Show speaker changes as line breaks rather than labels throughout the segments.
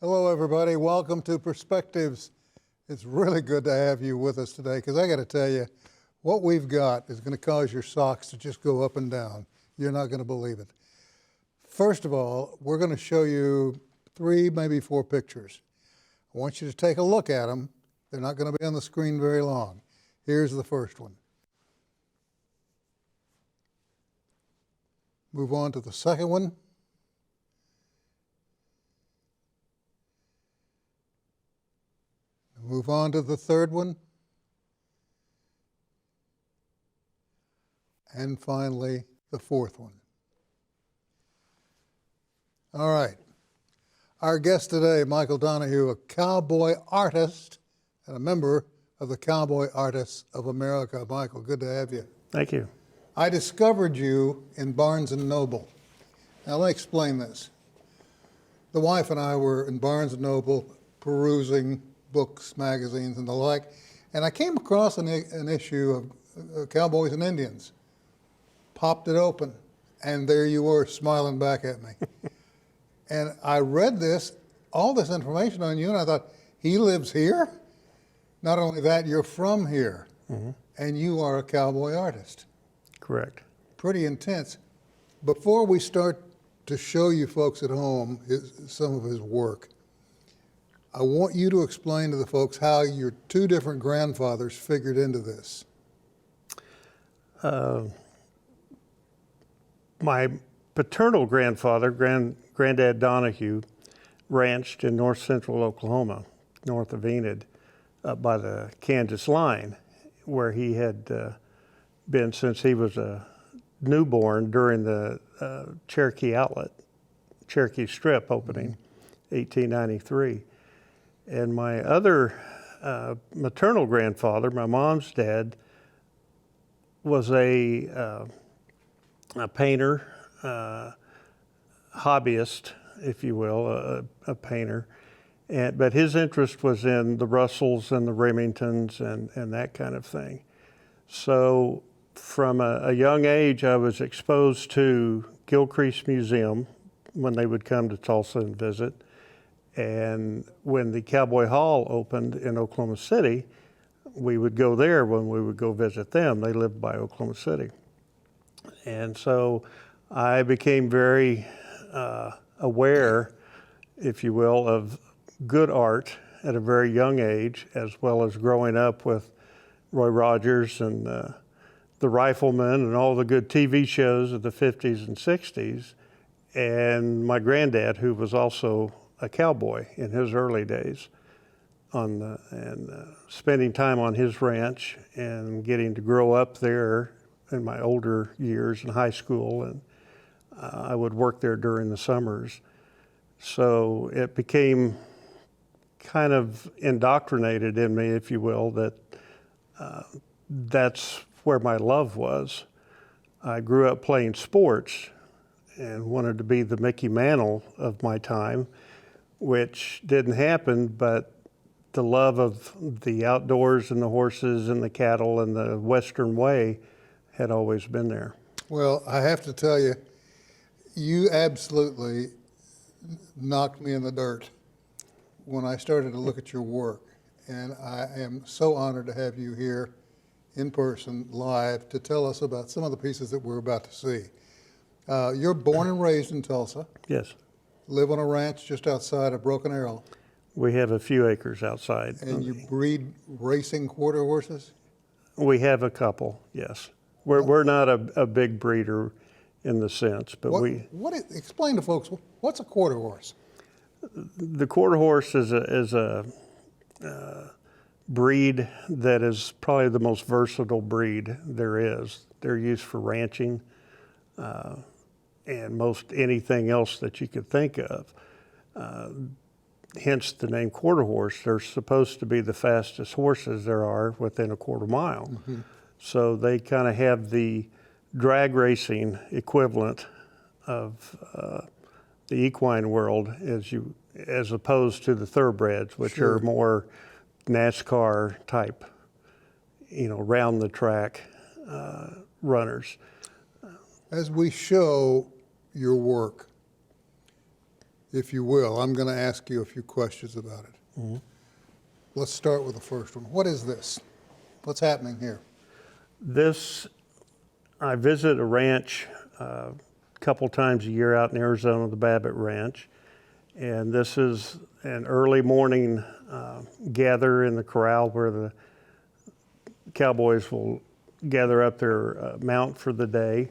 Hello, everybody. Welcome to Perspectives. It's really good to have you with us today because I got to tell you, what we've got is going to cause your socks to just go up and down. You're not going to believe it. First of all, we're going to show you 3, maybe 4 pictures. I want you to take a look at them. They're not going to be on the screen very long. Here's the first one. Move on to the second one. Move on to the third one. And finally, the fourth one. All right. Our guest today, Michael Donahue, a cowboy artist and a member of the Cowboy Artists of America. Michael, good to have you.
Thank you.
I discovered you in Barnes & Noble. Now, let me explain this. The wife and I were in Barnes & Noble perusing books, magazines, and the like, and I came across an issue of Cowboys and Indians. Popped it open, and there you were smiling back at me. And I read all this information on you, and I thought, he lives here? Not only that, you're from here, and you are a cowboy artist.
Correct.
Pretty intense. Before we start to show you folks at home some of his work, I want you to explain to the folks how your 2 different grandfathers figured into this.
My paternal grandfather, Granddad Donahue, ranched in north central Oklahoma, north of Enid, up by the Kansas line, where he had been since he was a newborn during the Cherokee Strip opening, 1893. And my other maternal grandfather, my mom's dad, was a painter, hobbyist, if you will, a painter. But his interest was in the Russells and the Remingtons and that kind of thing. So from a young age, I was exposed to Gilcrease Museum when they would come to Tulsa and visit. And when the Cowboy Hall opened in Oklahoma City, we would go there when we would go visit them. They lived by Oklahoma City. And so I became very aware, if you will, of good art at a very young age, as well as growing up with Roy Rogers and the Rifleman and all the good TV shows of the 50s and 60s. And my granddad, who was also a cowboy in his early days, spending time on his ranch and getting to grow up there in my older years in high school, and I would work there during the summers. So it became kind of indoctrinated in me, if you will, that that's where my love was. I grew up playing sports and wanted to be the Mickey Mantle of my time, which didn't happen, but the love of the outdoors and the horses and the cattle and the Western way had always been there.
Well, I have to tell you, you absolutely knocked me in the dirt when I started to look at your work. And I am so honored to have you here in person, live, to tell us about some of the pieces that we're about to see. You're born and raised in Tulsa.
Yes.
Live on a ranch just outside of Broken Arrow.
We have a few acres outside.
And you breed racing quarter horses?
We have a couple, yes. We're not a big breeder in the sense, but
explain to folks, what's a quarter horse?
The quarter horse is a breed that is probably the most versatile breed there is. They're used for ranching and most anything else that you could think of. Hence the name quarter horse. They're supposed to be the fastest horses there are within a quarter mile. Mm-hmm. So they kind of have the drag racing equivalent of the equine world as opposed to the thoroughbreds, which are more NASCAR type, round the track runners.
As we show your work, if you will. I'm going to ask you a few questions about it. Let's start with the first one. What is this? What's happening here?
This, I visit a ranch a couple times a year out in Arizona, the Babbitt Ranch. And this is an early morning gather in the corral where the cowboys will gather up their mount for the day.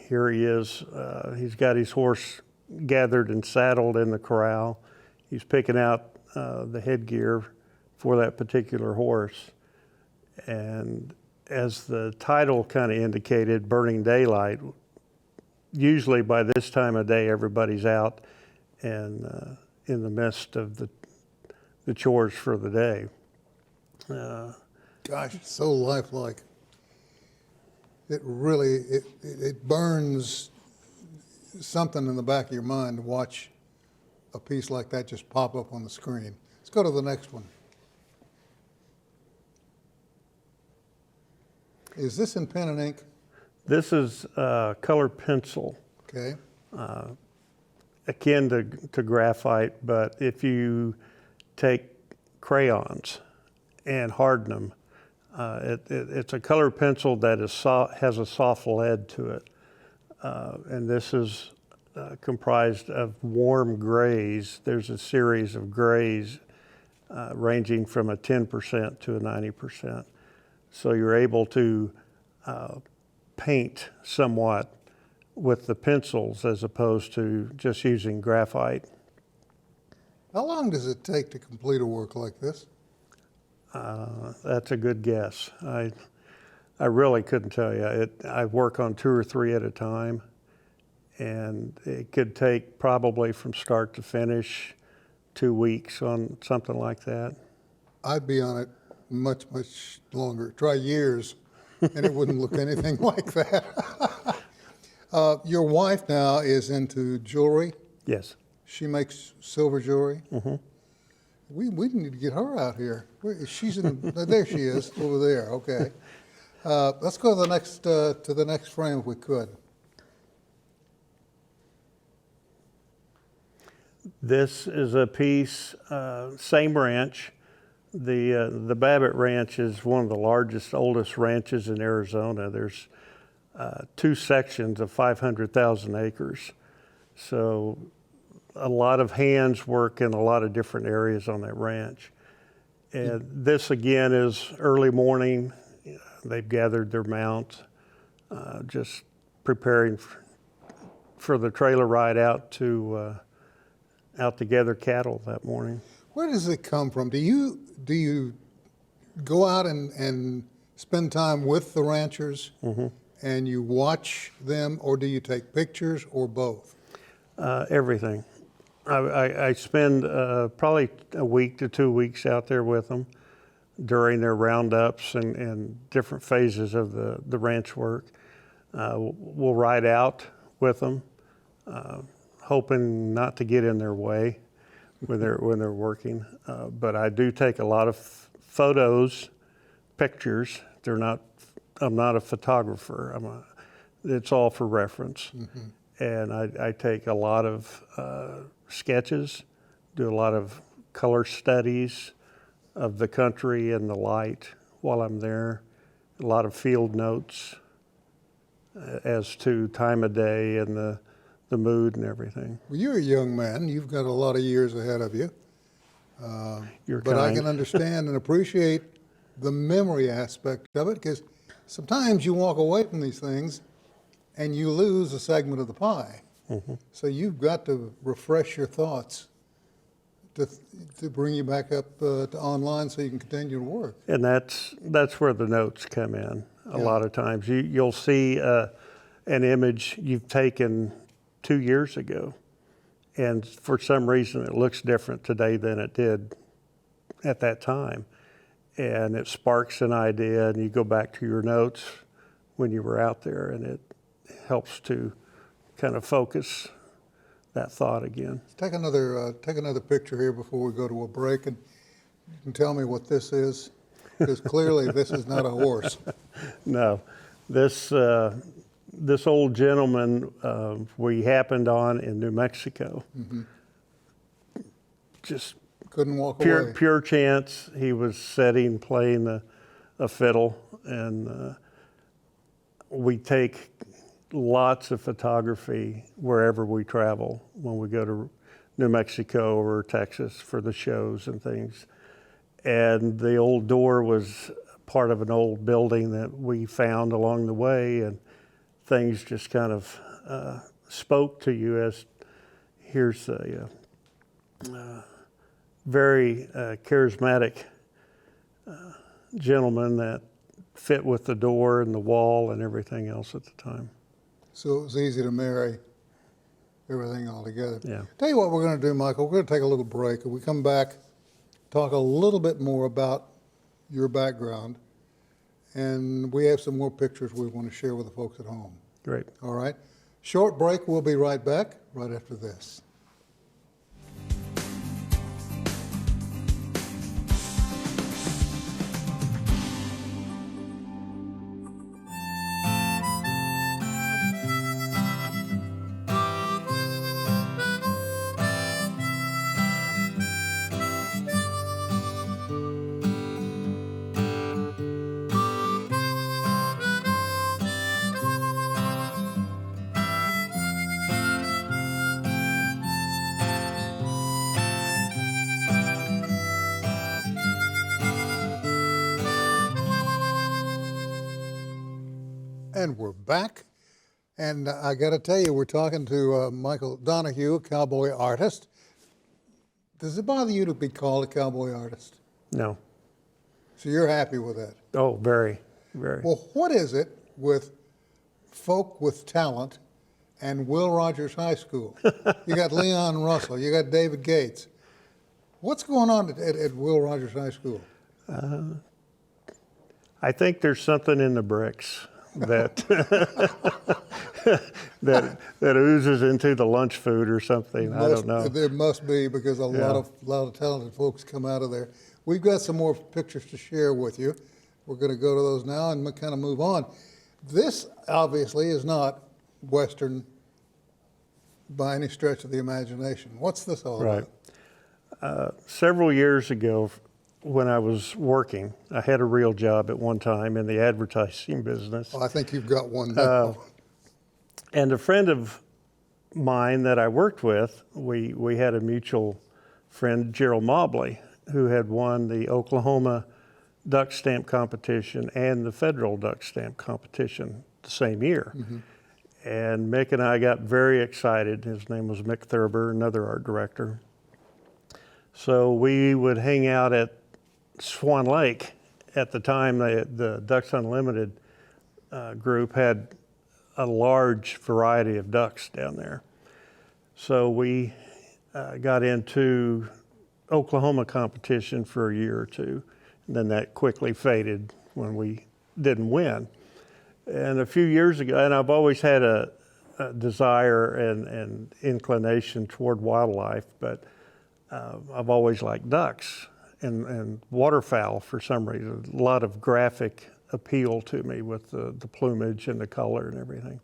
Here he is. He's got his horse gathered and saddled in the corral. He's picking out the headgear for that particular horse. And as the title kind of indicated, Burning Daylight, usually by this time of day everybody's out and in the midst of the chores for the day.
Gosh, it's so lifelike. It really, it burns something in the back of your mind to watch a piece like that just pop up on the screen. Let's go to the next one. Is this in pen and ink?
This is color pencil,
Okay.
akin to graphite, but if you take crayons and harden them, it's a color pencil that has a soft lead to it. And this is comprised of warm grays. There's a series of grays ranging from a 10% to a 90%. So you're able to paint somewhat with the pencils as opposed to just using graphite.
How long does it take to complete a work like this?
That's a good guess. I really couldn't tell you. I work on 2 or 3 at a time, and it could take probably from start to finish 2 weeks on something like that.
I'd be on it much, much longer. Try years, and it wouldn't look anything like that. Your wife now is into jewelry.
Yes.
She makes silver jewelry.
Mm-hmm.
We need to get her out here. She's in. There she is over there. Okay. Let's go to the next frame if we could.
This is a piece, same ranch. The Babbitt Ranch is one of the largest, oldest ranches in Arizona. There's 2 sections of 500,000 acres. So a lot of hands work in a lot of different areas on that ranch. And this again is early morning. They've gathered their mount, just preparing for the trailer ride out to gather cattle that morning.
Where does it come from? Do you go out and spend time with the ranchers and you watch them, or do you take pictures, or both?
Everything. I spend probably a week to 2 weeks out there with them during their roundups and different phases of the ranch work. We'll ride out with them, hoping not to get in their way when they're working. But I do take a lot of photos, pictures. I'm not a photographer. It's all for reference. And I take a lot of sketches, do a lot of color studies of the country and the light while I'm there, a lot of field notes as to time of day and the mood and everything.
Well, you're a young man. You've got a lot of years ahead of you.
You're
But I
kind.
can understand and appreciate the memory aspect of it, because sometimes you walk away from these things and you lose a segment of the pie. So you've got to refresh your thoughts to bring you back up to online so you can continue to work.
And that's where the notes come in. A lot of times you'll see an image you've taken 2 years ago, and for some reason it looks different today than it did at that time, and it sparks an idea, and you go back to your notes when you were out there, and it helps to kind of focus that thought again.
Take another picture here before we go to a break, and you can tell me what this is, because clearly this is not a horse.
No, this this old gentleman we happened on in New Mexico. Just
Couldn't walk away.
pure chance. He was sitting playing a fiddle, and we take lots of photography wherever we travel when we go to New Mexico or Texas for the shows and things. And the old door was part of an old building that we found along the way, and things just kind of spoke to you as here's a very charismatic gentleman that fit with the door and the wall and everything else at the time.
So it was easy to marry everything all together.
Yeah.
Tell you what we're going to do, Michael. We're going to take a little break. When we come back, talk a little bit more about your background, and we have some more pictures we want to share with the folks at home.
Great.
All right? Short break. We'll be right back right after this. And we're back. And I got to tell you, we're talking to Michael Donahue, a cowboy artist. Does it bother you to be called a cowboy artist?
No.
So you're happy with that?
Oh, very, very.
Well, what is it with folk with talent and Will Rogers High School? You got Leon Russell, you got David Gates. What's going on at Will Rogers High School?
I think there's something in the bricks that that oozes into the lunch food or something. I don't know.
There must be, because a lot of talented folks come out of there. We've got some more pictures to share with you. We're going to go to those now and kind of move on. This obviously is not Western by any stretch of the imagination. What's this all
Right.
about?
Several years ago, when I was working, I had a real job at one time in the advertising business.
Well, I think you've got one now.
And a friend of mine that I worked with, we had a mutual friend, Gerald Mobley, who had won the Oklahoma duck stamp competition and the federal duck stamp competition the same year. And Mick and I got very excited. His name was Mick Thurber, another art director. So we would hang out at Swan Lake. At the time, the Ducks Unlimited group had a large variety of ducks down there. So we got into Oklahoma competition for a year or two, and then that quickly faded when we didn't win. And a few years ago, and I've always had a desire and inclination toward wildlife, but I've always liked ducks and waterfowl for some reason. A lot of graphic appeal to me with the plumage and the color and everything.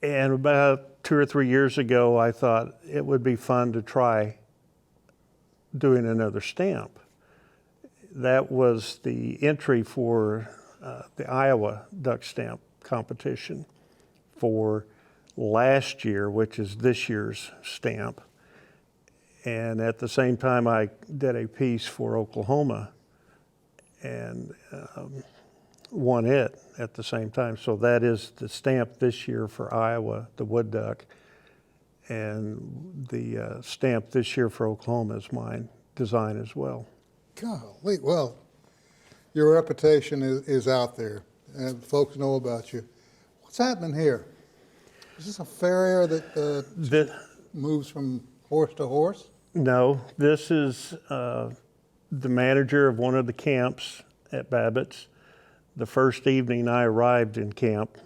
And about 2 or 3 years ago, I thought it would be fun to try doing another stamp. That was the entry for the Iowa duck stamp competition for last year, which is this year's stamp. And at the same time, I did a piece for Oklahoma and won it at the same time. So that is the stamp this year for Iowa, the wood duck. And the stamp this year for Oklahoma is mine design as well.
Golly, well, your reputation is out there, and folks know about you. What's happening here? Is this a farrier that moves from horse to horse?
No, this is the manager of one of the camps at Babbitt's. The first evening I arrived in camp,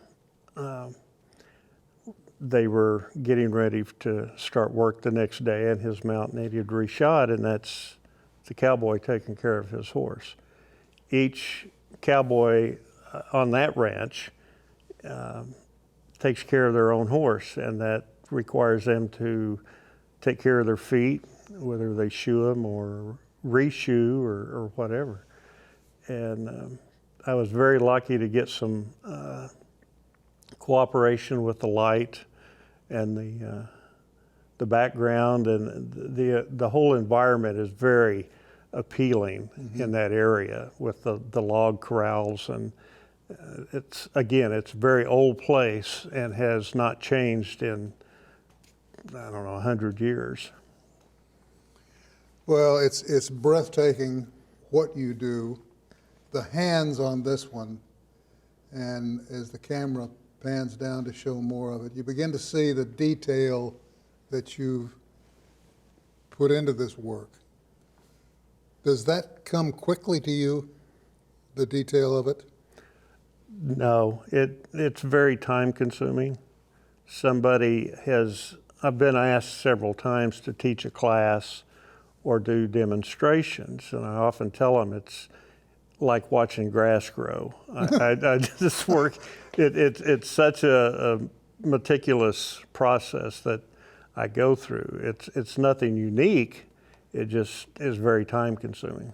they were getting ready to start work the next day, and his mount needed reshod, and that's the cowboy taking care of his horse. Each cowboy on that ranch takes care of their own horse, and that requires them to take care of their feet, whether they shoe them or reshoe or whatever. And I was very lucky to get some cooperation with the light and the background, and the whole environment is very appealing in that area with the log corrals, and it's a very old place and has not changed in, I don't know, 100 years.
Well, it's breathtaking what you do. The hands on this one, and as the camera pans down to show more of it, you begin to see the detail that you've put into this work. Does that come quickly to you, the detail of it?
No, it's very time consuming. I've been asked several times to teach a class or do demonstrations, and I often tell them it's like watching grass grow. I just work, it's such a meticulous process that I go through. It's nothing unique, it just is very time consuming.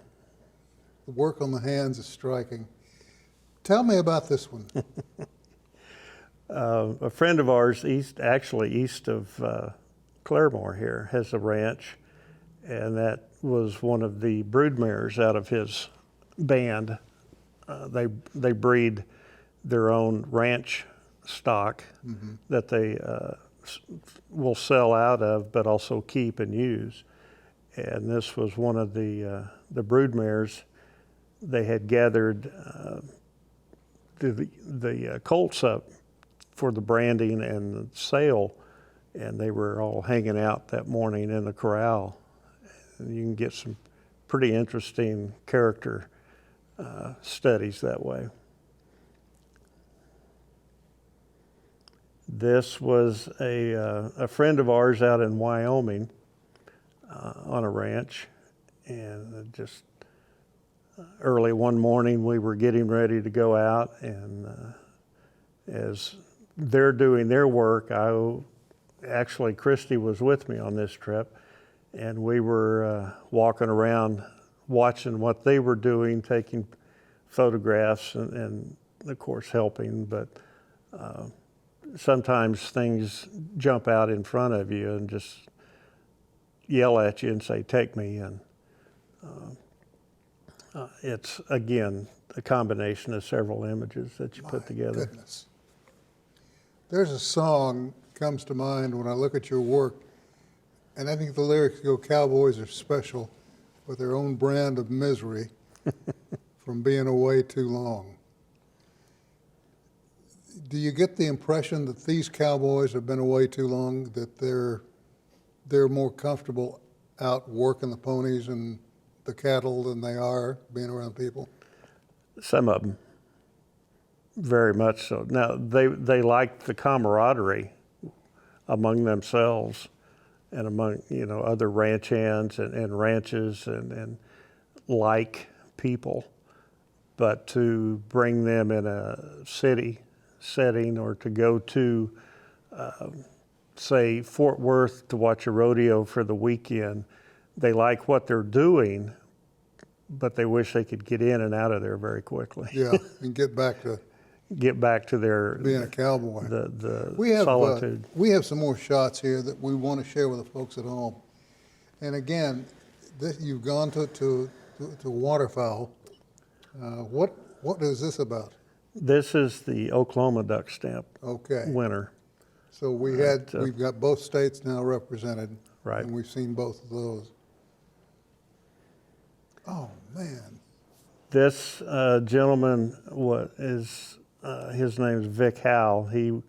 The work on the hands is striking. Tell me about this one.
A friend of ours, east of Claremore here, has a ranch, and that was one of the broodmares out of his band. They breed their own ranch stock that they will sell out of, but also keep and use. And this was one of the broodmares. They had gathered the colts up for the branding and the sale, and they were all hanging out that morning in the corral. And you can get some pretty interesting character studies that way. This was a friend of ours out in Wyoming on a ranch, and just early one morning we were getting ready to go out, and as they're doing their work, actually Christy was with me on this trip, and we were walking around watching what they were doing, taking photographs and of course helping, but sometimes things jump out in front of you and just yell at you and say, "Take me." And it's, again, a combination of several images that you put together.
Goodness. There's a song comes to mind when I look at your work, and I think the lyrics go, "Cowboys are special with their own brand of misery from being away too long." Do you get the impression that these cowboys have been away too long, that they're more comfortable out working the ponies and the cattle than they are being around people?
Some of them, very much so. Now, they like the camaraderie among themselves and among, other ranch hands and ranches and like people. But to bring them in a city setting or to go to, say, Fort Worth to watch a rodeo for the weekend, they like what they're doing, but they wish they could get in and out of there very quickly.
Yeah, and get back to
their
being a cowboy.
The
We have
solitude.
we have some more shots here that we want to share with the folks at home. And again, you've gone to waterfowl. What is this about?
This is the Oklahoma duck stamp
Okay.
winner.
So we've got both states now represented.
Right.
And we've seen both of those. Oh, man.
This gentleman, his name is Vic Howell. He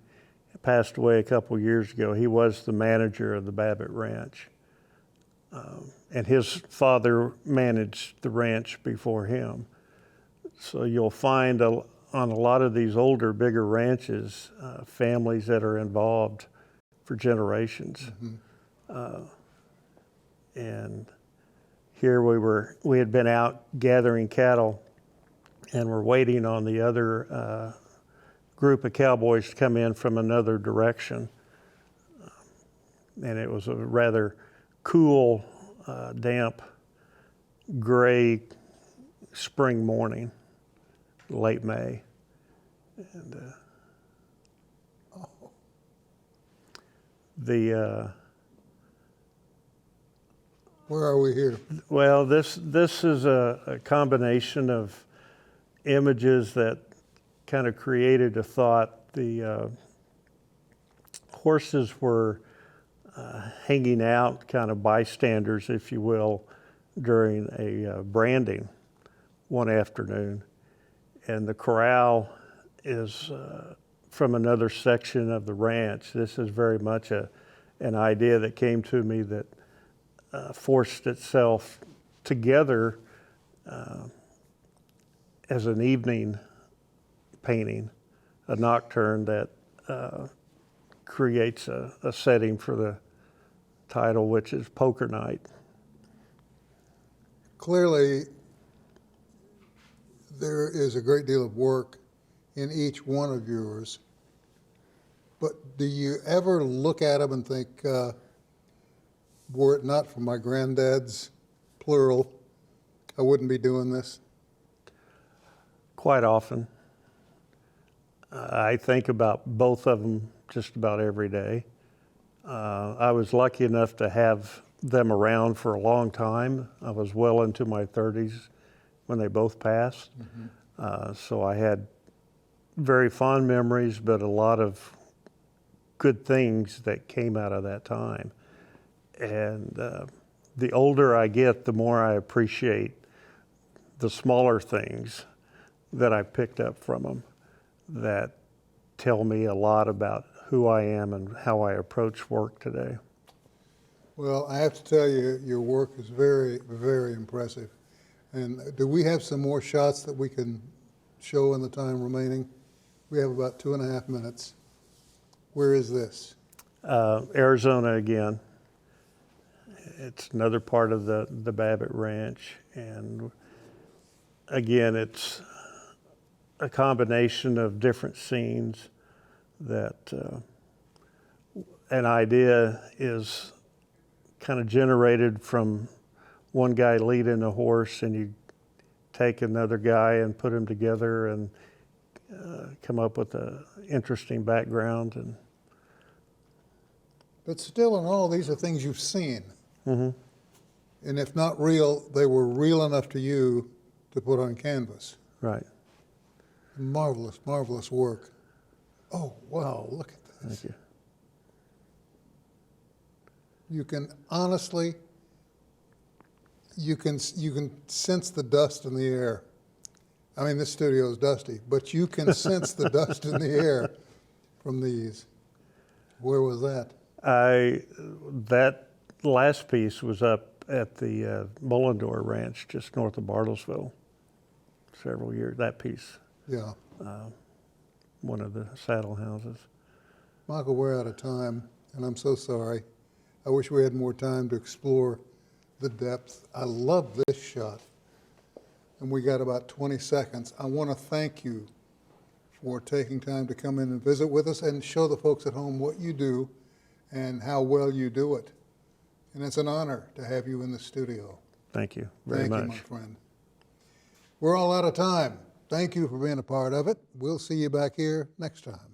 passed away a couple years ago. He was the manager of the Babbitt Ranch. And his father managed the ranch before him. So you'll find on a lot of these older, bigger ranches, families that are involved for generations. And here we had been out gathering cattle, and we're waiting on the other group of cowboys to come in from another direction. And it was a rather cool, damp, gray spring morning, late May. And
Where are we here?
well, this is a combination of images that kind of created a thought. The horses were hanging out, kind of bystanders, if you will, during a branding one afternoon. And the corral is from another section of the ranch. This is very much an idea that came to me that forced itself together as an evening painting, a nocturne that creates a setting for the title, which is Poker Night.
Clearly, there is a great deal of work in each one of yours, but do you ever look at them and think, were it not for my granddad's, plural, I wouldn't be doing this?
Quite often. I think about both of them just about every day. I was lucky enough to have them around for a long time. I was well into my 30s when they both passed. So I had very fond memories, but a lot of good things that came out of that time. And the older I get, the more I appreciate the smaller things that I picked up from them that tell me a lot about who I am and how I approach work today.
Well, I have to tell you, your work is very, very impressive. And do we have some more shots that we can show in the time remaining? We have about 2.5 minutes. Where is this?
Arizona again. It's another part of the Babbitt Ranch. And again, it's a combination of different scenes that an idea is kind of generated from one guy leading a horse, and you take another guy and put them together and come up with an interesting background. And
But still, in all, these are things you've seen.
mm-hmm.
And if not real, they were real enough to you to put on canvas.
Right.
Marvelous, marvelous work. Oh, wow, look at this.
Thank you.
You can honestly, you can sense the dust in the air. I mean, this studio is dusty, but you can sense the dust in the air from these. Where was that?
That last piece was up at the Mullendore Ranch, just north of Bartlesville, several years. That piece,
Yeah.
one of the saddle houses.
Michael, we're out of time, and I'm so sorry. I wish we had more time to explore the depth. I love this shot. And we got about 20 seconds. I want to thank you for taking time to come in and visit with us and show the folks at home what you do and how well you do it. And it's an honor to have you in the studio.
Thank you very
Thank
much.
you, my friend. We're all out of time. Thank you for being a part of it. We'll see you back here next time.